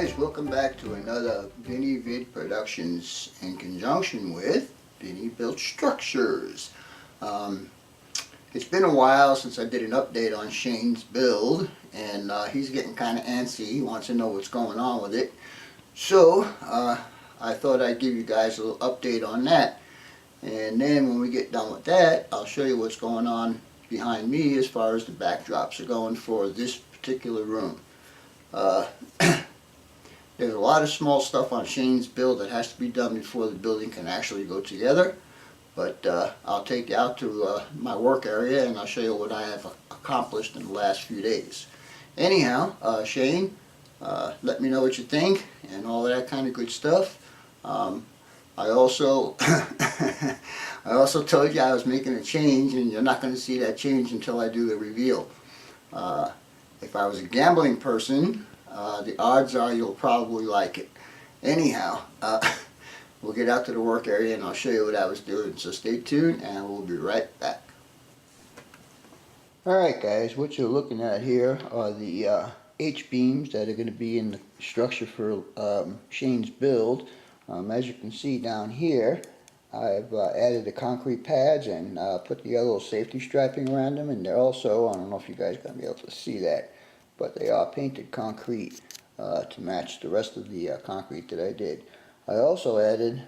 guys, welcome back to another Vinny Vid Productions in conjunction with Vinny Built Structures. It's been a while since I did an update on Shane's build, and he's getting kind of antsy. He wants to know what's going on with it. So I thought I'd give you guys a little update on that, and then when we get done with that, I'll show you what's going on behind me as far as the backdrops are going for this particular room. There's a lot of small stuff on Shane's build that has to be done before the building can actually go together. But I'll take you out to my work area and I'll show you what I have accomplished in the last few days. Anyhow, Shane, let me know what you think and all that kind of good stuff. I also I also told you I was making a change, and you're not going to see that change until I do the reveal. If I was a gambling person, the odds are you'll probably like it. Anyhow, we'll get out to the work area and I'll show you what I was doing. So stay tuned and we'll be right back. Alright guys, what you're looking at here are the H-beams that are going to be in the structure for Shane's build. As you can see down here, I've added the concrete pads and put the little safety striping around them, and they're also, I don't know if you guys are going to be able to see that, but they are painted concrete to match the rest of the concrete that I did. I also added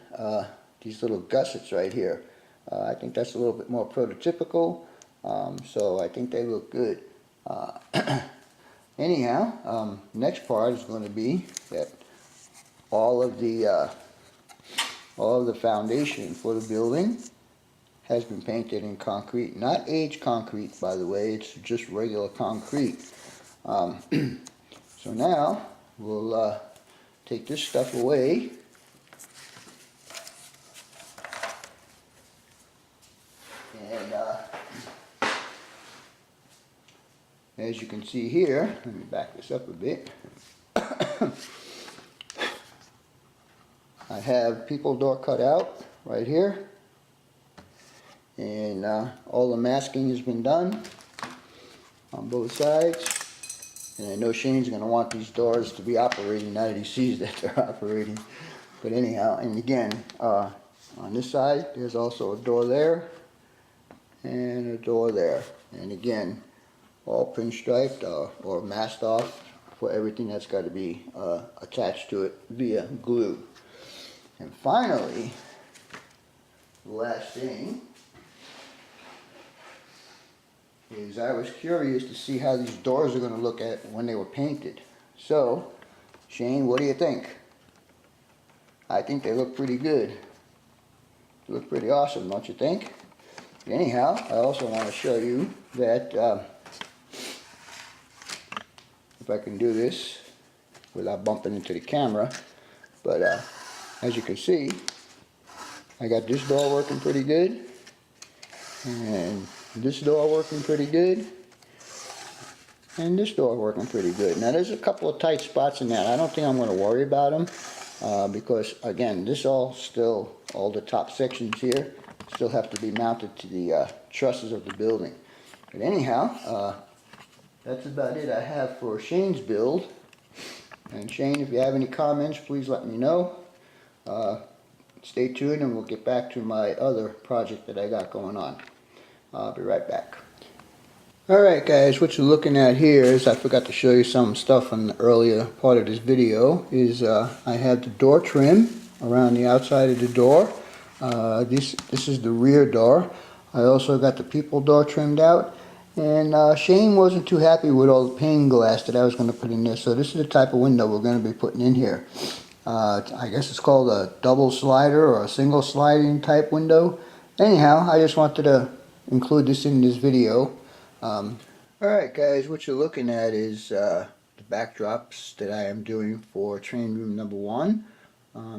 these little gussets right here. I think that's a little bit more prototypical, so I think they look good. Anyhow, next part is going to be that all of the foundation for the building has been painted in concrete. Not aged concrete, by the way, it's just regular concrete. So now we'll take this stuff away and as you can see here, let me back this up a bit. I have people door cut out right here, and all the masking has been done on both sides. And I know Shane's going to want these doors to be operating now that he sees that they're operating. But anyhow, and again, on this side, there's also a door there and a door there. And again, all pinstriped or masked off for everything that's got to be attached to it via glue. And finally, the last thing is I was curious to see how these doors are going to look at when they were painted. So, Shane, what do you think? I think they look pretty good. They look pretty awesome, don't you think? Anyhow, I also want to show you that if I can do this without bumping into the camera, but as you can see, I got this door working pretty good, and this door working pretty good, and this door working pretty good. Now there's a couple of tight spots in that. I don't think I'm going to worry about them because again, this all the top sections here still have to be mounted to the trusses of the building. But anyhow, that's about it I have for Shane's build. And Shane, if you have any comments, please let me know. Stay tuned and we'll get back to my other project that I got going on. I'll be right back. Alright guys, what you're looking at here is, I forgot to show you some stuff on the earlier part of this video, is I have the door trim around the outside of the door. This is the rear door. I also got the people door trimmed out. And Shane wasn't too happy with all the pane glass that I was going to put in there, so this is the type of window we're going to be putting in here. I guess it's called a double slider or a single sliding type window. Anyhow, I just wanted to include this in this video. Alright guys, what you're looking at is the backdrops that I am doing for train room number 1.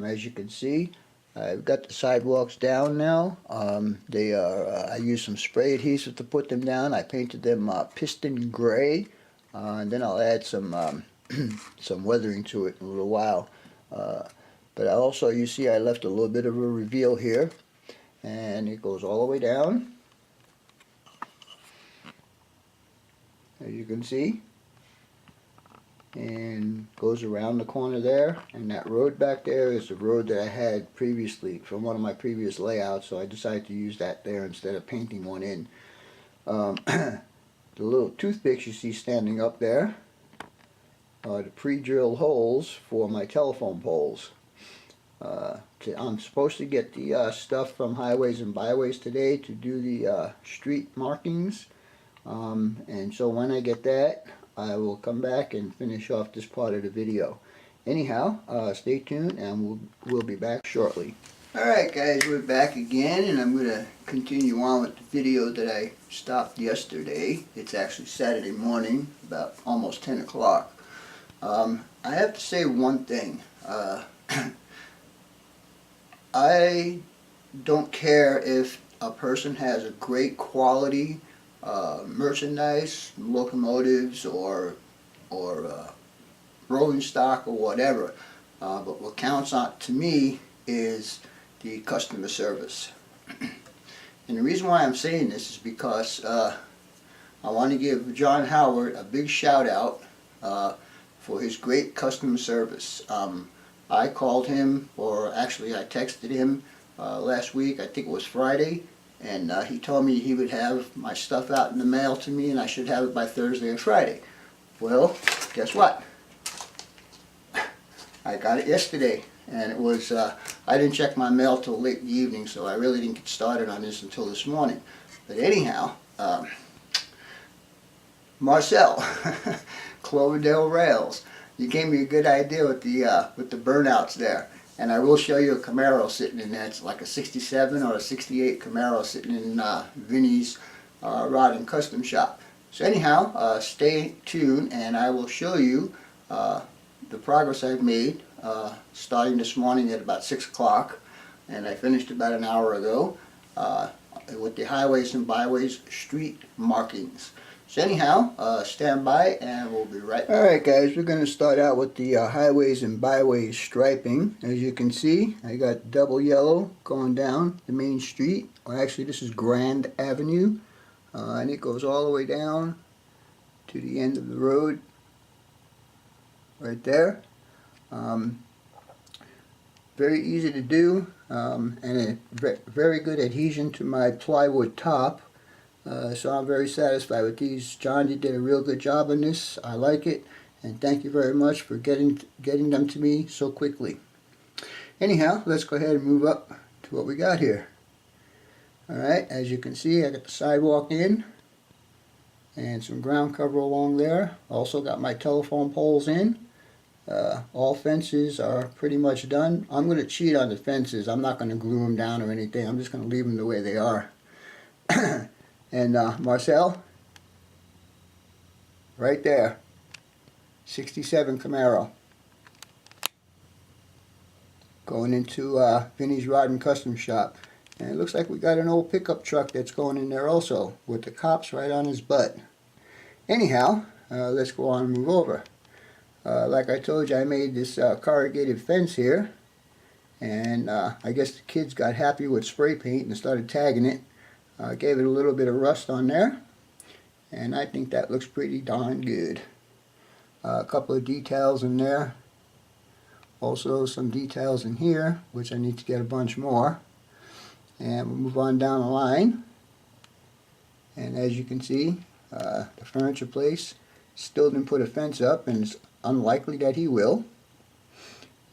As you can see, I've got the sidewalks down now. They are, I used some spray adhesive to put them down. I painted them piston gray, and then I'll add some some weathering to it in a little while. But also, you see, I left a little bit of a reveal here, and it goes all the way down, as you can see. and goes around the corner there, and that road back there is the road that I had previously from one of my previous layouts, so I decided to use that there instead of painting one in. The little toothpicks you see standing up there are the pre-drilled holes for my telephone poles. I'm supposed to get the stuff from Highways and Byways today to do the street markings, and so when I get that, I will come back and finish off this part of the video. Anyhow, stay tuned and we'll be back shortly. Alright guys, we're back again, and I'm going to continue on with the video that I stopped yesterday. It's actually Saturday morning, about almost 10 o'clock. I have to say one thing. I don't care if a person has a great quality merchandise, locomotives, or rolling stock, or whatever. But what counts on to me is the customer service. And the reason why I'm saying this is because I want to give John Howard a big shout out for his great customer service. I called him, or actually I texted him last week, I think it was Friday, and he told me he would have my stuff out in the mail to me and I should have it by Thursday or Friday. Well, guess what? I got it yesterday, and it was, I didn't check my mail till late in the evening, so I really didn't get started on this until this morning. But anyhow, Marcel, Cloverdale Rails, you gave me a good idea with the burnouts there. And I will show you a Camaro sitting in there. It's like a 67 or a 68 Camaro sitting in Vinny's Rod and Custom Shop. So anyhow, stay tuned and I will show you the progress I've made starting this morning at about 6 o'clock, and I finished about an hour ago with the Highways and Byways street markings. So anyhow, stand by and we'll be right back. Alright guys, we're going to start out with the Highways and Byways striping. As you can see, I got double yellow going down the main street. Or actually this is Grand Avenue, and it goes all the way down to the end of the road right there. Very easy to do, and a very good adhesion to my plywood top. So I'm very satisfied with these. John, you did a real good job on this. I like it, and thank you very much for getting them to me so quickly. Anyhow, let's go ahead and move up to what we got here. Alright, as you can see, I got the sidewalk in and some ground cover along there. Also got my telephone poles in. All fences are pretty much done. I'm going to cheat on the fences. I'm not going to glue them down or anything. I'm just going to leave them the way they are. And Marcel, right there, 67 Camaro, going into Vinny's Rod and Custom Shop. And it looks like we got an old pickup truck that's going in there also, with the cops right on his butt. Anyhow, let's go on and move over. Like I told you, I made this corrugated fence here, and I guess the kids got happy with spray paint and started tagging it. Gave it a little bit of rust on there, and I think that looks pretty darn good. A couple of details in there, also some details in here, which I need to get a bunch more. And we'll move on down the line, and as you can see, the furniture place still didn't put a fence up, and it's unlikely that he will.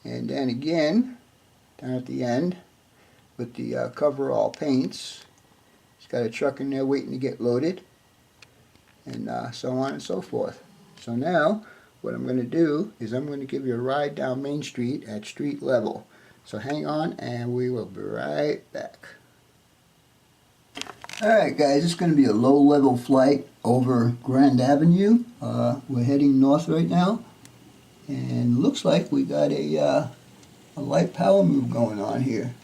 And then again, down at the end, with the coverall paints, he's got a truck in there waiting to get loaded, and so on and so forth. So now, what I'm going to do is I'm going to give you a ride down Main Street at street level. So hang on, and we will be right back. Alright guys, it's going to be a low-level flight over Grand Avenue. We're heading north right now, and looks like we got a light power move going on here.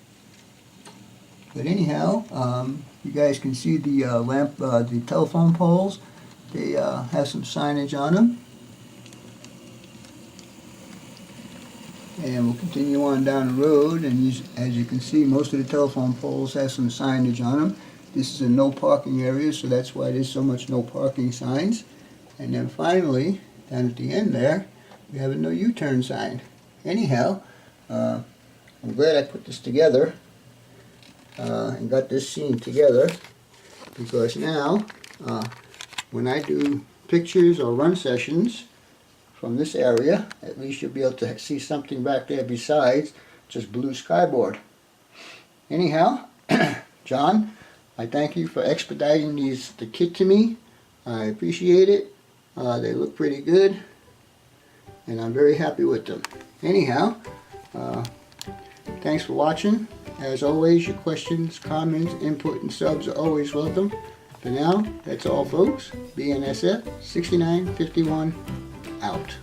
But anyhow, you guys can see the the telephone poles. They have some signage on them. And we'll continue on down the road, and as you can see, most of the telephone poles have some signage on them. This is a no parking area, so that's why there's so much no parking signs. And then finally, down at the end there, we have a no U-turn sign. Anyhow, I'm glad I put this together and got this scene together, because now when I do pictures or run sessions from this area, at least you'll be able to see something back there besides just blue skyboard. Anyhow, John, I thank you for expediting the kit to me. I appreciate it. They look pretty good, and I'm very happy with them. Anyhow, thanks for watching. As always, your questions, comments, input, and subs are always welcome. For now, that's all, folks. BNSF 6951 out.